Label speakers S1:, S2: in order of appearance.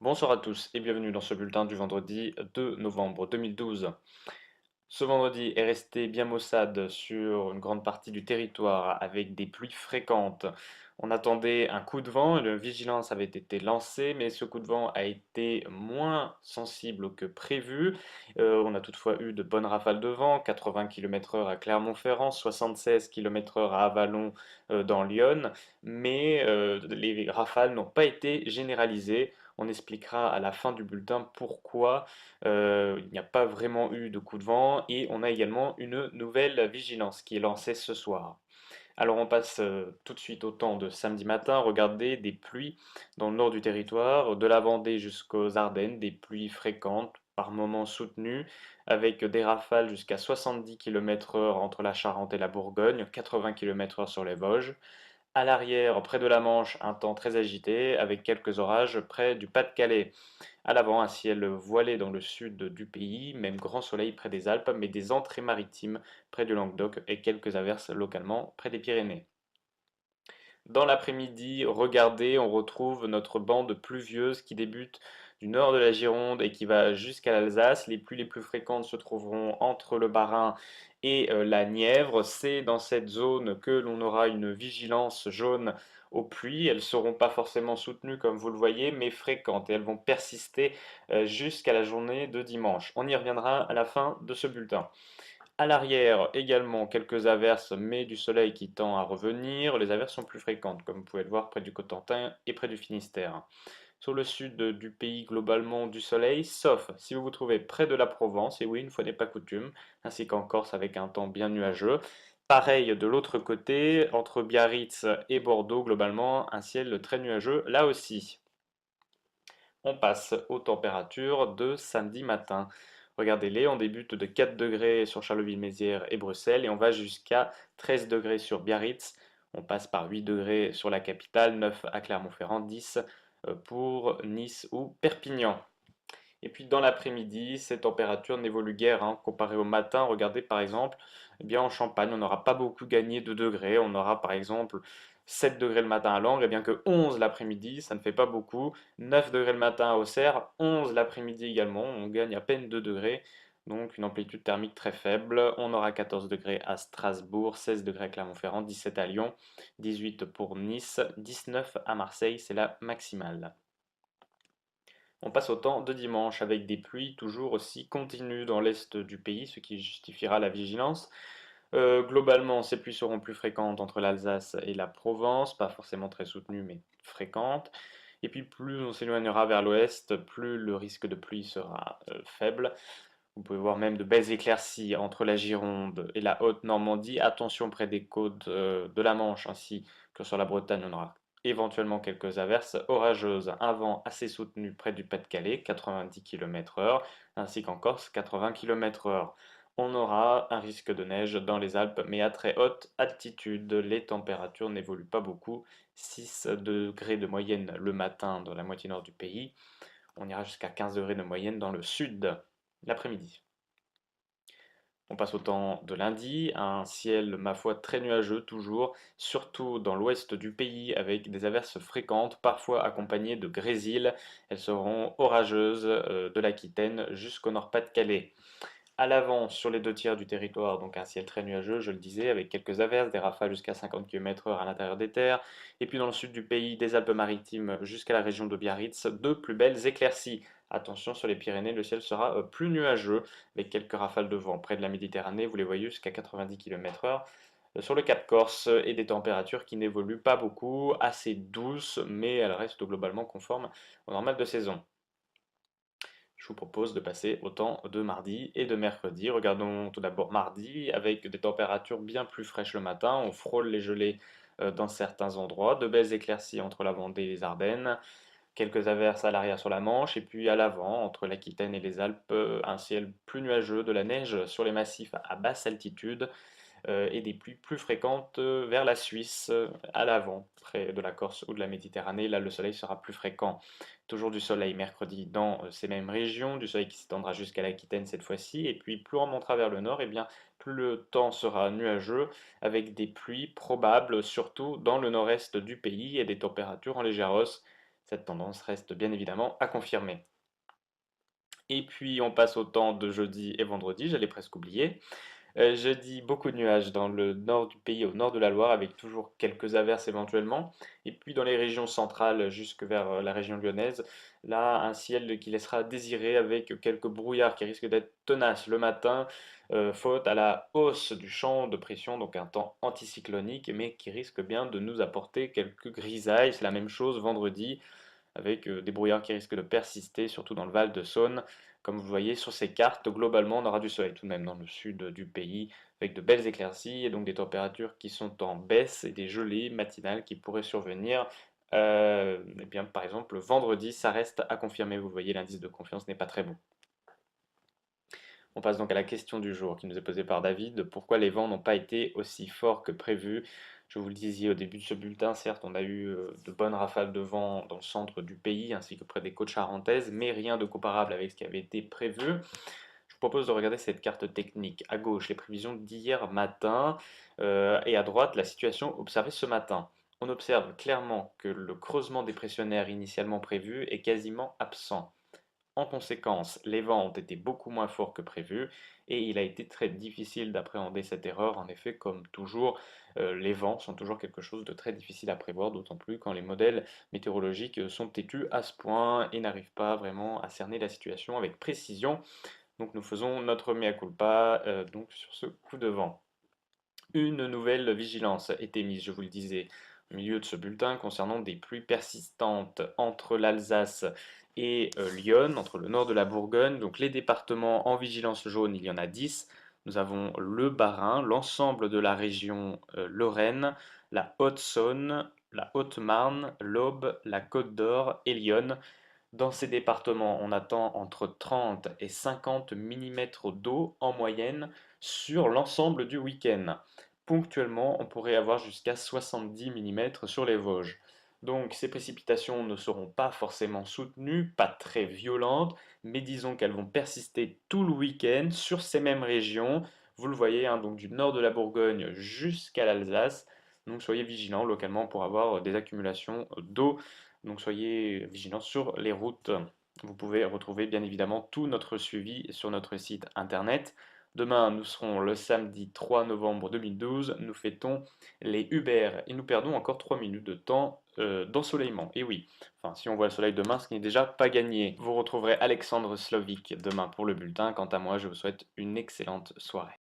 S1: Bonsoir à tous et bienvenue dans ce bulletin du vendredi 2 novembre 2012. Ce vendredi est resté bien maussade sur une grande partie du territoire avec des pluies fréquentes. On attendait un coup de vent, une vigilance avait été lancée, mais ce coup de vent a été moins sensible que prévu. On a toutefois eu de bonnes rafales de vent, 80 km/h à Clermont-Ferrand, 76 km/h à Avallon dans l'Yonne, mais les rafales n'ont pas été généralisées. On expliquera à la fin du bulletin pourquoi il n'y a pas vraiment eu de coup de vent et on a également une nouvelle vigilance qui est lancée ce soir. Alors on passe tout de suite au temps de samedi matin, regardez des pluies dans le nord du territoire, de la Vendée jusqu'aux Ardennes, des pluies fréquentes, par moments soutenues, avec des rafales jusqu'à 70 km/h entre la Charente et la Bourgogne, 80 km/h sur les Vosges. À l'arrière, près de la Manche, un temps très agité, avec quelques orages près du Pas-de-Calais. À l'avant, un ciel voilé dans le sud du pays, même grand soleil près des Alpes, mais des entrées maritimes près du Languedoc et quelques averses localement près des Pyrénées. Dans l'après-midi, regardez, on retrouve notre bande pluvieuse qui débute du nord de la Gironde et qui va jusqu'à l'Alsace. Les pluies les plus fréquentes se trouveront entre le Bas-Rhin et la Nièvre. C'est dans cette zone que l'on aura une vigilance jaune aux pluies. Elles ne seront pas forcément soutenues comme vous le voyez, mais fréquentes et elles vont persister jusqu'à la journée de dimanche. On y reviendra à la fin de ce bulletin. À l'arrière, également quelques averses, mais du soleil qui tend à revenir. Les averses sont plus fréquentes, comme vous pouvez le voir près du Cotentin et près du Finistère. Sur le sud du pays, globalement du soleil, sauf si vous vous trouvez près de la Provence, et oui, une fois n'est pas coutume, ainsi qu'en Corse avec un temps bien nuageux. Pareil de l'autre côté, entre Biarritz et Bordeaux, globalement, un ciel très nuageux là aussi. On passe aux températures de samedi matin. Regardez-les, on débute de 4 degrés sur Charleville-Mézières et Bruxelles et on va jusqu'à 13 degrés sur Biarritz. On passe par 8 degrés sur la capitale, 9 à Clermont-Ferrand, 10 pour Nice ou Perpignan. Et puis dans l'après-midi, ces températures n'évoluent guère comparé au matin. Regardez par exemple, eh bien en Champagne, on n'aura pas beaucoup gagné de degrés. On aura par exemple 7 degrés le matin à Langres, et bien que 11 l'après-midi, ça ne fait pas beaucoup. 9 degrés le matin à Auxerre, 11 l'après-midi également, on gagne à peine 2 degrés. Donc une amplitude thermique très faible. On aura 14 degrés à Strasbourg, 16 degrés à Clermont-Ferrand, 17 à Lyon, 18 pour Nice, 19 à Marseille, c'est la maximale. On passe au temps de dimanche avec des pluies toujours aussi continues dans l'est du pays, ce qui justifiera la vigilance. Globalement, ces pluies seront plus fréquentes entre l'Alsace et la Provence, pas forcément très soutenues, mais fréquentes. Et puis plus on s'éloignera vers l'ouest, plus le risque de pluie sera faible. Vous pouvez voir même de belles éclaircies entre la Gironde et la Haute-Normandie. Attention près des côtes de la Manche ainsi que sur la Bretagne, on aura éventuellement quelques averses orageuses. Un vent assez soutenu près du Pas-de-Calais, 90 km/h, ainsi qu'en Corse, 80 km/h. On aura un risque de neige dans les Alpes, mais à très haute altitude. Les températures n'évoluent pas beaucoup. 6 degrés de moyenne le matin dans la moitié nord du pays. On ira jusqu'à 15 degrés de moyenne dans le sud l'après-midi. On passe au temps de lundi, un ciel, ma foi, très nuageux toujours, surtout dans l'ouest du pays, avec des averses fréquentes, parfois accompagnées de grésil. Elles seront orageuses de l'Aquitaine jusqu'au Nord-Pas-de-Calais. À l'avant, sur les deux tiers du territoire, donc un ciel très nuageux, je le disais, avec quelques averses, des rafales jusqu'à 50 km/h à l'intérieur des terres. Et puis dans le sud du pays, des Alpes-Maritimes jusqu'à la région de Biarritz, de plus belles éclaircies. Attention, sur les Pyrénées, le ciel sera plus nuageux, avec quelques rafales de vent. Près de la Méditerranée, vous les voyez jusqu'à 90 km/h. Sur le Cap Corse, et des températures qui n'évoluent pas beaucoup, assez douces, mais elles restent globalement conformes au normal de saison. Je vous propose de passer au temps de mardi et de mercredi. Regardons tout d'abord mardi avec des températures bien plus fraîches le matin. On frôle les gelées dans certains endroits. De belles éclaircies entre la Vendée et les Ardennes. Quelques averses à l'arrière sur la Manche et puis à l'avant entre l'Aquitaine et les Alpes. Un ciel plus nuageux, de la neige sur les massifs à basse altitude. et des pluies plus fréquentes vers la Suisse, à l'avant, près de la Corse ou de la Méditerranée. Là, le soleil sera plus fréquent. Toujours du soleil mercredi dans ces mêmes régions, du soleil qui s'étendra jusqu'à l'Aquitaine cette fois-ci. Et puis plus on montera vers le nord, et bien plus le temps sera nuageux, avec des pluies probables, surtout dans le nord-est du pays, et des températures en légère hausse. Cette tendance reste bien évidemment à confirmer. Et puis on passe au temps de jeudi et vendredi, j'allais presque oublier. Jeudi, beaucoup de nuages dans le nord du pays, au nord de la Loire, avec toujours quelques averses éventuellement. Et puis dans les régions centrales, jusque vers la région lyonnaise, là, un ciel qui laissera désirer, avec quelques brouillards qui risquent d'être tenaces le matin, faute à la hausse du champ de pression, donc un temps anticyclonique, mais qui risque bien de nous apporter quelques grisailles. C'est la même chose vendredi, avec des brouillards qui risquent de persister, surtout dans le Val de Saône. Comme vous voyez sur ces cartes, globalement, on aura du soleil tout de même dans le sud du pays, avec de belles éclaircies et donc des températures qui sont en baisse et des gelées matinales qui pourraient survenir. Eh bien, par exemple, vendredi, ça reste à confirmer. Vous voyez, l'indice de confiance n'est pas très bon. On passe donc à la question du jour qui nous est posée par David. Pourquoi les vents n'ont pas été aussi forts que prévu? Je vous le disais au début de ce bulletin, certes, on a eu de bonnes rafales de vent dans le centre du pays ainsi que près des côtes charentaises, mais rien de comparable avec ce qui avait été prévu. Je vous propose de regarder cette carte technique. À gauche, les prévisions d'hier matin, et à droite, la situation observée ce matin. On observe clairement que le creusement dépressionnaire initialement prévu est quasiment absent. En conséquence, les vents ont été beaucoup moins forts que prévu, et il a été très difficile d'appréhender cette erreur. En effet, comme toujours, les vents sont toujours quelque chose de très difficile à prévoir, d'autant plus quand les modèles météorologiques sont têtus à ce point et n'arrivent pas vraiment à cerner la situation avec précision. Donc nous faisons notre mea culpa donc sur ce coup de vent. Une nouvelle vigilance est émise, je vous le disais, au milieu de ce bulletin concernant des pluies persistantes entre l'Alsace et Lyon, entre le nord de la Bourgogne. Donc les départements en vigilance jaune, il y en a 10. Nous avons le Bas-Rhin, l'ensemble de la région Lorraine, la Haute-Saône, la Haute-Marne, l'Aube, la Côte d'Or et Lyon. Dans ces départements, on attend entre 30 et 50 mm d'eau en moyenne sur l'ensemble du week-end. Ponctuellement, on pourrait avoir jusqu'à 70 mm sur les Vosges. Donc ces précipitations ne seront pas forcément soutenues, pas très violentes, mais disons qu'elles vont persister tout le week-end sur ces mêmes régions. Vous le voyez, hein, donc du nord de la Bourgogne jusqu'à l'Alsace. Donc soyez vigilants localement pour avoir des accumulations d'eau, donc soyez vigilants sur les routes. Vous pouvez retrouver bien évidemment tout notre suivi sur notre site internet. Demain, nous serons le samedi 3 novembre 2012. Nous fêtons les Uber et nous perdons encore 3 minutes de temps d'ensoleillement. Et oui, enfin, si on voit le soleil demain, ce qui n'est déjà pas gagné. Vous retrouverez Alexandre Slovic demain pour le bulletin. Quant à moi, je vous souhaite une excellente soirée.